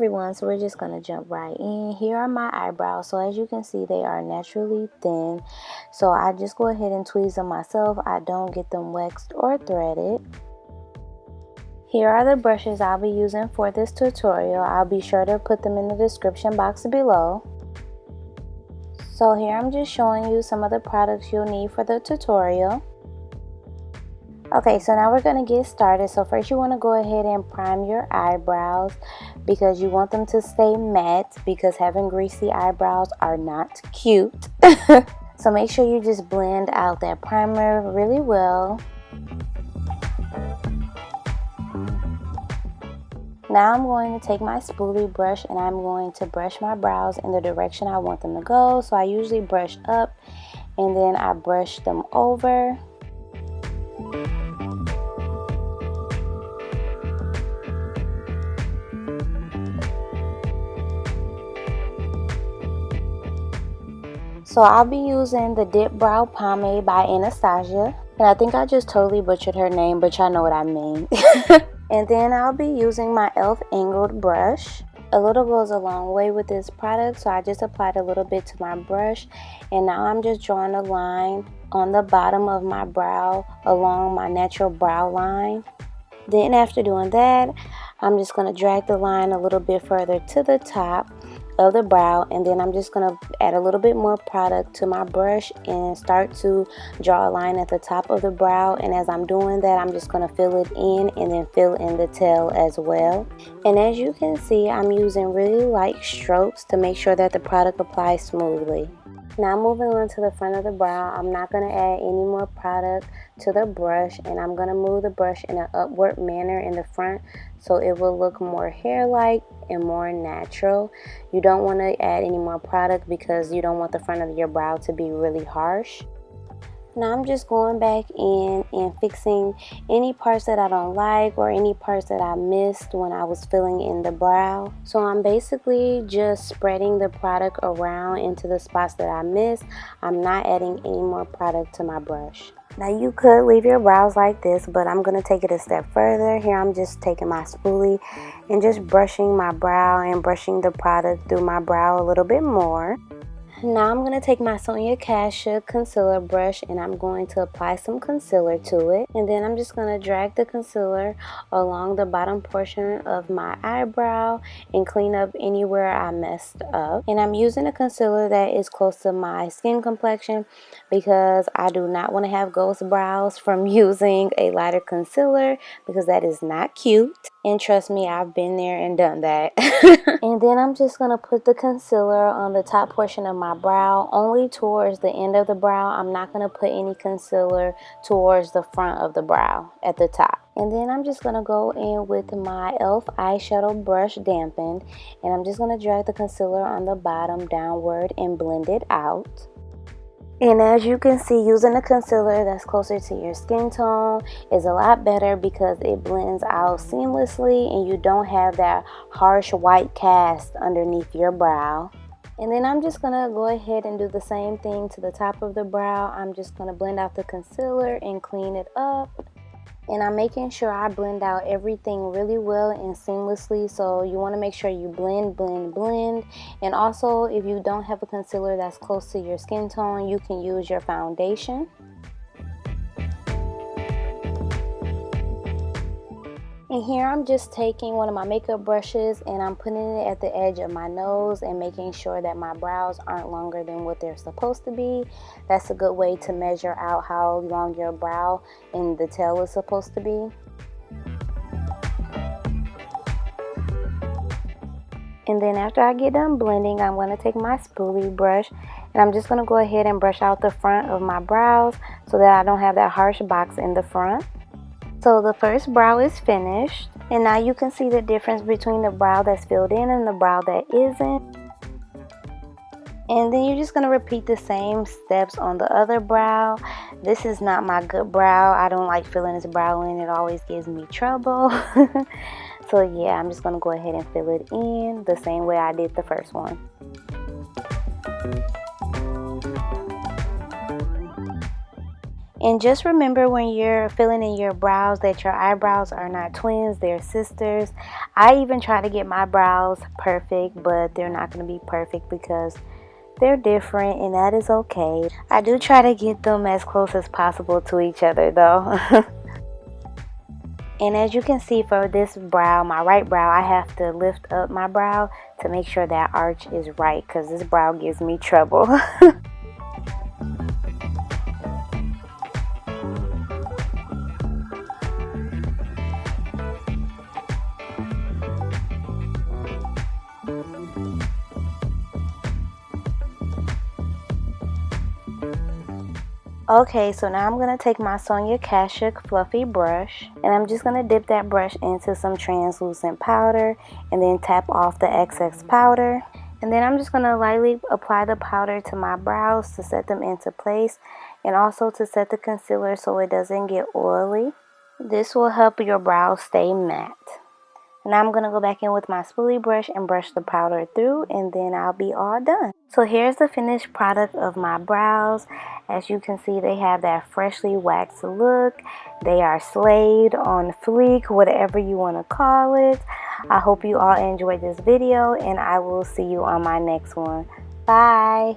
everyone, so we're just going to jump right in. Here are my eyebrows. So as you can see, they are naturally thin. So I just go ahead and tweeze them myself. I don't get them waxed or threaded. Here are the brushes I'll be using for this tutorial. I'll be sure to put them in the description box below. So here I'm just showing you some of the products you'll need for the tutorial. Okay, so now we're going to get started. So first you want to go ahead and prime your eyebrows because you want them to stay matte, because having greasy eyebrows are not cute. So make sure you just blend out that primer really well. Now I'm going to take my spoolie brush and I'm going to brush my brows in the direction I want them to go. So I usually brush up and then I brush them over. So I'll be using the Dip Brow Pomade by Anastasia. And I think I just totally butchered her name, but y'all know what I mean. And then I'll be using my e.l.f. angled brush. A little goes a long way with this product, so I just applied a little bit to my brush. And now I'm just drawing a line on the bottom of my brow along my natural brow line. Then after doing that, I'm just going to drag the line a little bit further to the top of the brow, and then I'm just going to add a little bit more product to my brush and start to draw a line at the top of the brow. And as I'm doing that, I'm just going to fill it in and then fill in the tail as well. And as you can see, I'm using really light strokes to make sure that the product applies smoothly. Now moving on to the front of the brow, I'm not going to add any more product to the brush, and I'm going to move the brush in an upward manner in the front so it will look more hair-like and more natural. You don't want to add any more product because you don't want the front of your brow to be really harsh. Now I'm just going back in and fixing any parts that I don't like or any parts that I missed when I was filling in the brow. So I'm basically just spreading the product around into the spots that I missed. I'm not adding any more product to my brush. Now you could leave your brows like this, but I'm going to take it a step further. Here I'm just taking my spoolie and just brushing my brow and brushing the product through my brow a little bit more. Now I'm going to take my Sonia Kashuk concealer brush and I'm going to apply some concealer to it. And then I'm just going to drag the concealer along the bottom portion of my eyebrow and clean up anywhere I messed up. And I'm using a concealer that is close to my skin complexion because I do not want to have ghost brows from using a lighter concealer, because that is not cute. And trust me, I've been there and done that. And then I'm just going to put the concealer on the top portion of my brow, only towards the end of the brow. I'm not going to put any concealer towards the front of the brow at the top. And then I'm just going to go in with my e.l.f. eyeshadow brush dampened. And I'm just going to drag the concealer on the bottom downward and blend it out. And as you can see, using a concealer that's closer to your skin tone is a lot better because it blends out seamlessly and you don't have that harsh white cast underneath your brow. And then I'm just going to go ahead and do the same thing to the top of the brow. I'm just going to blend out the concealer and clean it up. And I'm making sure I blend out everything really well and seamlessly. So you want to make sure you blend, blend, blend. And also, if you don't have a concealer that's close to your skin tone, you can use your foundation. And here I'm just taking one of my makeup brushes and I'm putting it at the edge of my nose and making sure that my brows aren't longer than what they're supposed to be. That's a good way to measure out how long your brow and the tail is supposed to be. And then after I get done blending, I'm going to take my spoolie brush and I'm just going to go ahead and brush out the front of my brows so that I don't have that harsh box in the front. So the first brow is finished, and now you can see the difference between the brow that's filled in and the brow that isn't. And then you're just going to repeat the same steps on the other brow. This is not my good brow. I don't like filling this brow in. It always gives me trouble. So yeah, I'm just going to go ahead and fill it in the same way I did the first one. And just remember when you're filling in your brows that your eyebrows are not twins, they're sisters. I even try to get my brows perfect, but they're not going to be perfect because they're different, and that is okay. I do try to get them as close as possible to each other though. And as you can see for this brow, my right brow, I have to lift up my brow to make sure that arch is right because this brow gives me trouble. Okay, so now I'm going to take my Sonia Kashuk fluffy brush, and I'm just going to dip that brush into some translucent powder and then tap off the excess powder. And then I'm just going to lightly apply the powder to my brows to set them into place and also to set the concealer so it doesn't get oily. This will help your brows stay matte. Now I'm going to go back in with my spoolie brush and brush the powder through, and then I'll be all done. So here's the finished product of my brows. As you can see, they have that freshly waxed look. They are slayed, on fleek, whatever you want to call it. I hope you all enjoyed this video, and I will see you on my next one. Bye!